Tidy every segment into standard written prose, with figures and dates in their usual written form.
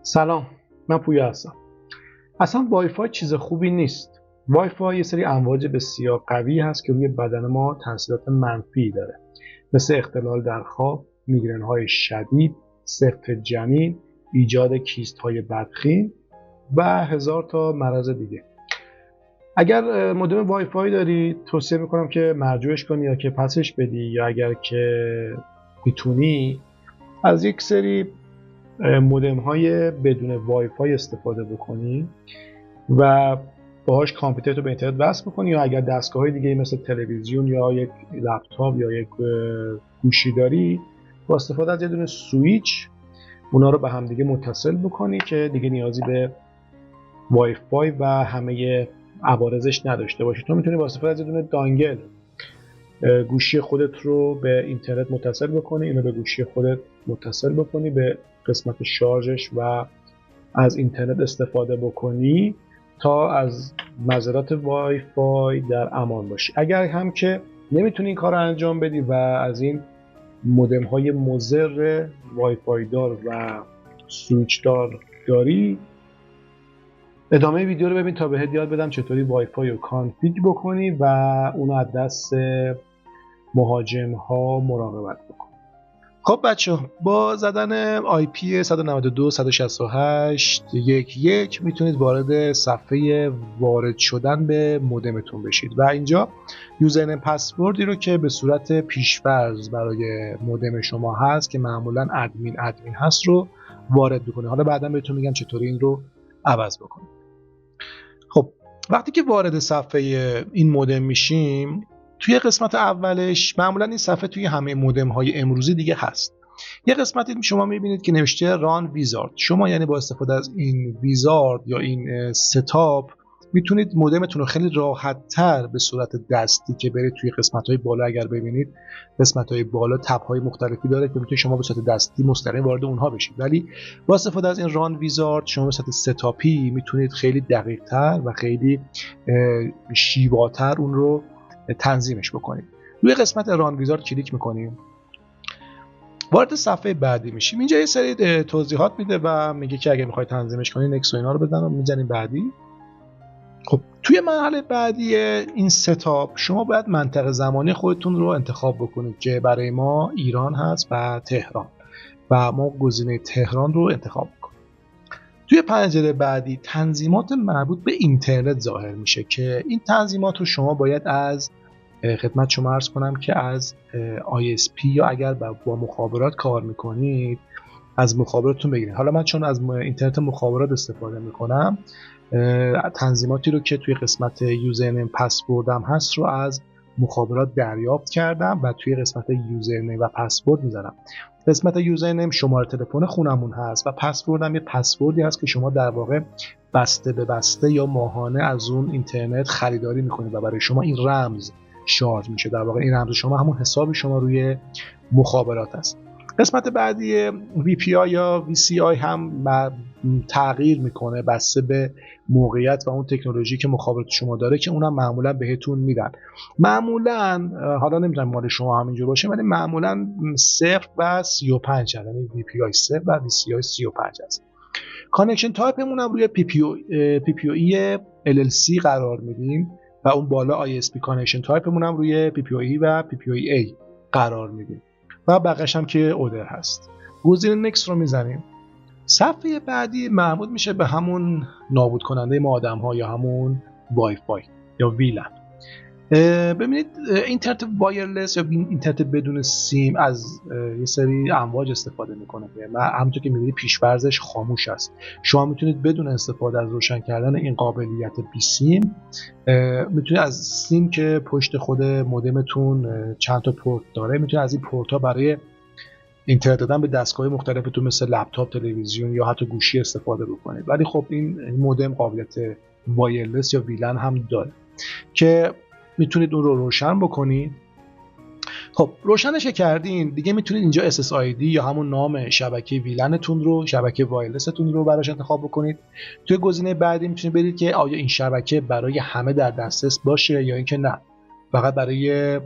سلام، من پویا هستم. اصلا وای فای چیز خوبی نیست. وای فای یه سری امواج بسیار قوی هست که روی بدن ما تاثیرات منفی داره، مثل اختلال در خواب، میگرن های شدید، سقط جنین، ایجاد کیست های بدخیم و هزار تا مرض دیگه. اگر مودم وای فای داری توصیه میکنم که مرجوعش کنی یا که پسش بدی، یا اگر که میتونی از یک سری مودم های بدون وای فای استفاده بکنی و باهاش کامپیوتر رو به اینترنت وصل بکنی، یا اگر دستگاه های دیگه مثل تلویزیون یا یک لپتاپ یا یک گوشی داری، با استفاده از یه دونه سویچ اونا رو به هم دیگه متصل بکنی که دیگه نیازی به وای فای و همه عوارضش نداشته باشی. تو میتونی با استفاده از یه دونه دانگل گوشی خودت رو به اینترنت متصل بکنی، اینو به گوشی خودت متصل بکنی به قسمت شارژش و از اینترنت استفاده بکنی تا از مضرات وای فای در امان باشی. اگر هم که نمیتونی این کار رو انجام بدی و از این مودم های مضر وای فای دار و سویچ دار داری، ادامه ویدیو رو ببین تا بهت یاد بدم چطوری وای فای رو کانفیگ بکنی و اونو از دست مهاجم ها مراقبت بکن. خب بچه، با زدن IP 192.168.1.1 میتونید وارد صفحه وارد شدن به مودمتون بشید و اینجا یوزرنیم پسوردی رو که به صورت پیشفرض برای مودم شما هست که معمولا ادمین هست رو وارد بکنید. حالا بعدا بهتون میگم چطوری این رو عوض بکنید. خب وقتی که وارد صفحه این مودم میشیم، توی قسمت اولش معمولا این صفحه توی همه مودم های امروزی دیگه هست. یه قسمتی شما میبینید که نوشته ران ویزارد. شما یعنی با استفاده از این ویزارد یا این ستاپ میتونید مودمتون رو خیلی راحت تر به صورت دستی که برید توی قسمت های بالا، اگر ببینید قسمت های بالا تب های مختلفی داره که میتونید شما به صورت دستی مستقیم وارد اونها بشید، ولی با استفاده از این ران ویزارد شما به صورت ستاپی میتونید خیلی دقیق تر و خیلی شیواتر اون رو تنظیمش بکنید. روی قسمت ران ویزارد کلیک میکنیم، وارد صفحه بعدی میشیم. اینجا یه سری توضیحات میده و میگه که اگه میخوای تنظیمش کنی نکس و اینا رو بزن و میزنیم بعدی. خب توی مرحله بعدی این ستاپ شما باید منطقه زمانی خودتون رو انتخاب بکنید که برای ما ایران هست و تهران و ما گزینه تهران رو انتخاب میکنیم. توی پنجره بعدی تنظیمات مربوط به اینترنت ظاهر میشه که این تنظیمات رو شما باید از خدمت شما عرض کنم که از ISP یا اگر با مخابرات کار میکنید از مخابراتتون بگیرید. حالا من چون از اینترنت مخابرات استفاده میکنم، تنظیماتی رو که توی قسمت یوزرنیم پسوردم هست رو از مخابرات دریافت کردم و توی قسمت یوزرنیم و پسورد میذارم. قسمت یوزرنیم شماره تلفن خونمون هست و پسوردم یه پسوردی هست که شما در واقع بسته به بسته یا ماهانه از اون اینترنت خریداری میکنید و برای شما این رمز شارژ میشه. در واقع این رمز شما همون حساب شما روی مخابرات است. قسمت بعدی VPI یا VCI هم تغییر میکنه بسته به موقعیت و اون تکنولوژی که مخابرات شما داره که اونم معمولا بهتون میدن. معمولا حالا نمیدونم مال شما همینجور باشه، ولی معمولا 0 و 35 هست، یعنی VPI 0 و VCI 35 هست. کانکشن تایپمون هم روی PPOE LLC قرار میدیم و اون بالا ISP کانکشن تایپمون هم روی PPOE و PPOE قرار میدیم و بقیش هم که اودر هست. گزینه نکس رو میزنیم. صفحه بعدی مربوط میشه به همون نابود کننده ما آدم ها یا همون وای فای یا ویلن. ببینید اینترنت وایرلس یا اینترنت بدون سیم از یه سری امواج استفاده میکنه و همونطور که میبینید پیش‌فرضش خاموش است. شما میتونید بدون استفاده از روشن کردن این قابلیت بی سیم میتونید از سیم که پشت خود مودمتون چند تا پورت داره، میتونید از این پورت ها برای اینترنت دادن به دستگاه مختلفتون مثل لپتاپ، تلویزیون یا حتی گوشی استفاده بکنید. ولی خب این مودم قابلیت وایرلس یا ویلن هم داره که میتونید اون رو روشن بکنید. خب روشنش کردین دیگه میتونید اینجا SSID یا همون نام شبکه ویلنتون رو، شبکه وایرلستون رو براش انتخاب بکنید. توی گزینه بعدی میتونید برید که آیا این شبکه برای همه در دسترس باشه یا اینکه نه فقط برای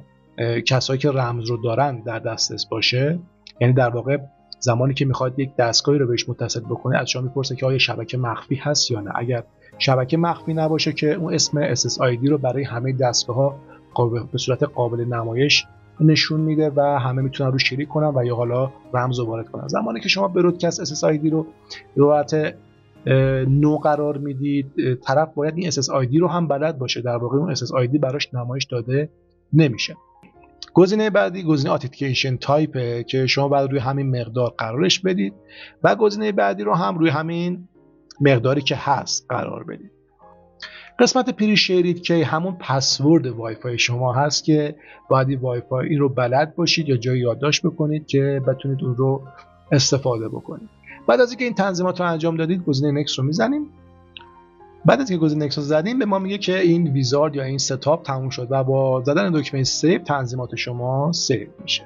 کسایی که رمز رو دارن در دسترس باشه. یعنی در واقع زمانی که میخواد یک دستگاهی رو بهش متصل بکنه از شما میپرسه که آیا شبکه مخفی هست یا نه. اگر شبکه مخفی نباشه که اون اسم SSID رو برای همه دستگاه‌ها به صورت قابل نمایش نشون میده و همه میتونن رو شریک کنن و یا حالا رمز رو وارد کنن. زمانی که شما برودکست SSID رو روایت نو قرار میدید، طرف باید این SSID رو هم بلد باشه، در واقع اون SSID براش نمایش داده نمیشه. گزینه بعدی گزینه اتنتیکیشن تایپ که شما باید روی همین مقدار قرارش بدید و گزینه بعدی رو هم روی همین مقداری که هست قرار بدید. قسمت پری شیرید که همون پسورد وای فای شما هست که باید وای فای رو بلد باشید یا جایی یادداشت بکنید که بتونید اون رو استفاده بکنید. بعد از اینکه این تنظیمات رو انجام دادید گزینه نکست رو میزنیم. بعد از اینکه گزینه نکست رو زدیم به ما میگه که این ویزارد یا این ستاپ تموم شد و با زدن دکمه سیو تنظیمات شما سیو میشه.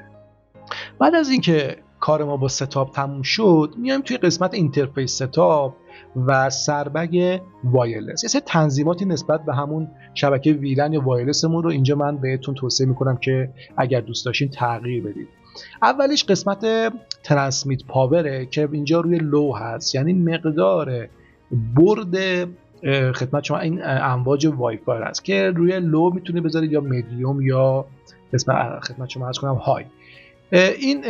بعد از اینکه کار ما با ستاپ تموم شد میایم توی قسمت اینترفیس ستاپ و سربگ وایرلس. یه سری تنظیماتی نسبت به همون شبکه ویلن یا وایرلسمون رو اینجا من بهتون توصیه میکنم که اگر دوست داشتین تغییر بدید. اولیش قسمت ترانسمیت پاوره که اینجا روی لو هست، یعنی مقدار برد خدمت شما این امواج وای فای هست که روی لو میتونه بذارید یا مدیوم یا قسمت خدمت شما عرض کنم های. این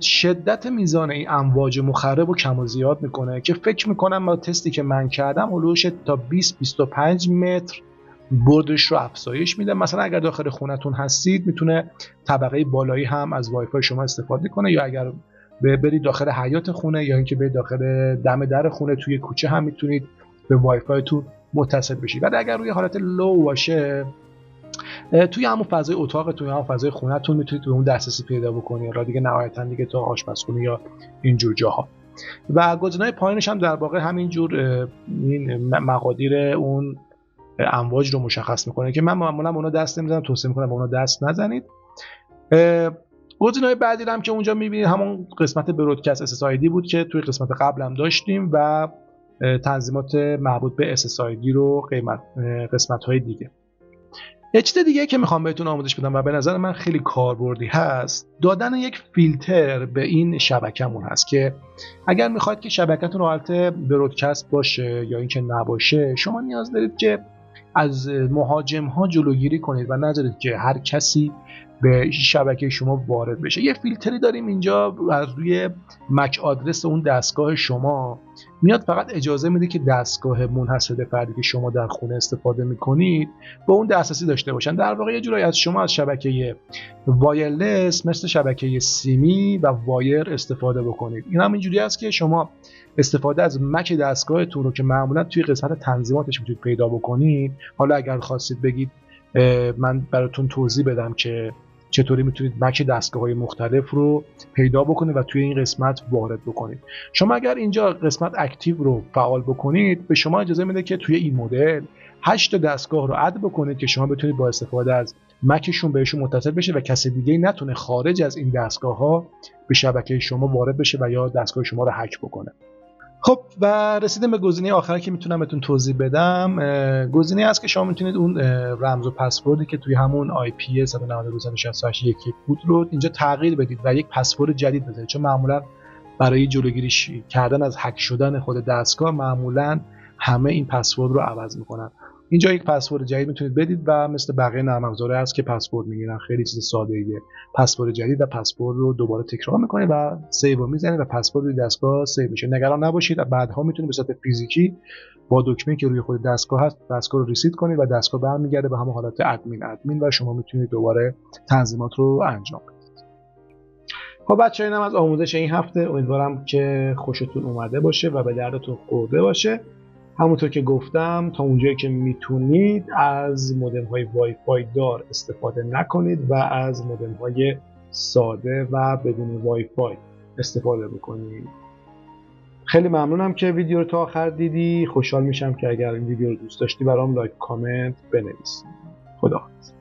شدت میزان این امواج مخرب رو کم و زیاد میکنه که فکر میکنم با تستی که من کردم هلوش تا 20-25 متر بردش رو افزایش میده. مثلا اگر داخل خونتون هستید میتونه طبقه بالایی هم از وای فای شما استفاده کنه، یا اگر برید داخل حیاط خونه یا اینکه برید داخل دم در خونه توی کوچه هم میتونید به وای فایتون متصل بشید. ولی اگر روی حالت لو باشه توی همون فضای اتاق، توی همون فضای خونه‌تون میتونید به اون دسترسی پیدا بکنید، را دیگه نهایتاً دیگه تا آشپزخونه یا اینجور جاها. و گزینه‌های پایینش هم در واقع همینجور این مقادیر اون امواج رو مشخص میکنه که من معمولا اونا دست نمیزنم، توصیه میکنم به اونا دست نزنید. گزینه‌های بعدی هم که اونجا میبینید همون قسمت برودکست SSID بود که توی قسمت قبل هم داشتیم و تنظیمات مربوط به SSID رو قسمت‌های دیگه. یه چیز دیگه که میخوام بهتون آموزش بدم و به نظر من خیلی کاربردی هست، دادن یک فیلتر به این شبکه‌مون هست که اگر میخواید که شبکه‌تون رو حالت برودکست باشه یا اینکه نباشه، شما نیاز دارید که از مهاجم‌ها جلوگیری کنید و نذارید که هر کسی به شبکه شما وارد بشه. یه فیلتری داریم اینجا از روی مک آدرس اون دستگاه شما میاد، فقط اجازه میده که دستگاه منحصر به فردی که شما در خونه استفاده میکنید با اون دسترسی داشته باشن. در واقع یه جورایی از شما از شبکه وایرلس مثل شبکه سیمی و وایر استفاده بکنید. این هم اینجوری است که شما استفاده از مک دستگاهتون رو که معمولا توی قسمت تنظیماتش میتونید پیدا بکنید. حالا اگر خواستید بگید من براتون توضیح بدم که چطوری میتونید مک دستگاه‌های مختلف رو پیدا بکنید و توی این قسمت وارد بکنید. شما اگر اینجا قسمت اکتیو رو فعال بکنید به شما اجازه میده که توی این مدل 8 دستگاه رو اد بکنید که شما بتونید با استفاده از مکشون بهشون متصل بشه و کسی دیگه نتونه خارج از این دستگاه‌ها به شبکه شما وارد بشه و یا دستگاه شما رو هک بکنه. خب و رسیدیم به گزینه آخری که میتونم بهتون توضیح بدم. گزینه است که شما میتونید اون رمز و پسوردی که توی همون IP 192.168.1.1 بود رو اینجا تغییر بدید و یک پسورد جدید بذارید، چون معمولا برای جلوگیری کردن از هک شدن خود دستگاه معمولا همه این پسورد رو عوض میکنن. اینجا یک پسورد جدید میتونید بدید و مثل بقیه نرم افزارها هست که پسورد میگیرن، خیلی چیز ساده‌ایه. پسورد جدید و پسورد رو دوباره تکرار میکنید و سیو رو میزنید و پسورد روی دستگاه سیو میشه. نگران نباشید، بعدها میتونید به صورت فیزیکی با دکمه‌ای که روی خود دستگاه هست دستگاه رو ریست کنید و دستگاه برمیگرده به همون حالت ادمین و شما میتونید دوباره تنظیمات رو انجام بدید. خب بچه‌ها اینم از آموزش این هفته. امیدوارم که خوشتون اومده باشه و به دردتون خورده باشه. همونطور که گفتم تا اونجایی که میتونید از مودم های وای فای دار استفاده نکنید و از مودم های ساده و بدون وای فای استفاده بکنید. خیلی ممنونم که ویدیو رو تا آخر دیدی. خوشحال میشم که اگر این ویدیو رو دوست داشتی برام لایک کامنت بنویسی. خداحافظ.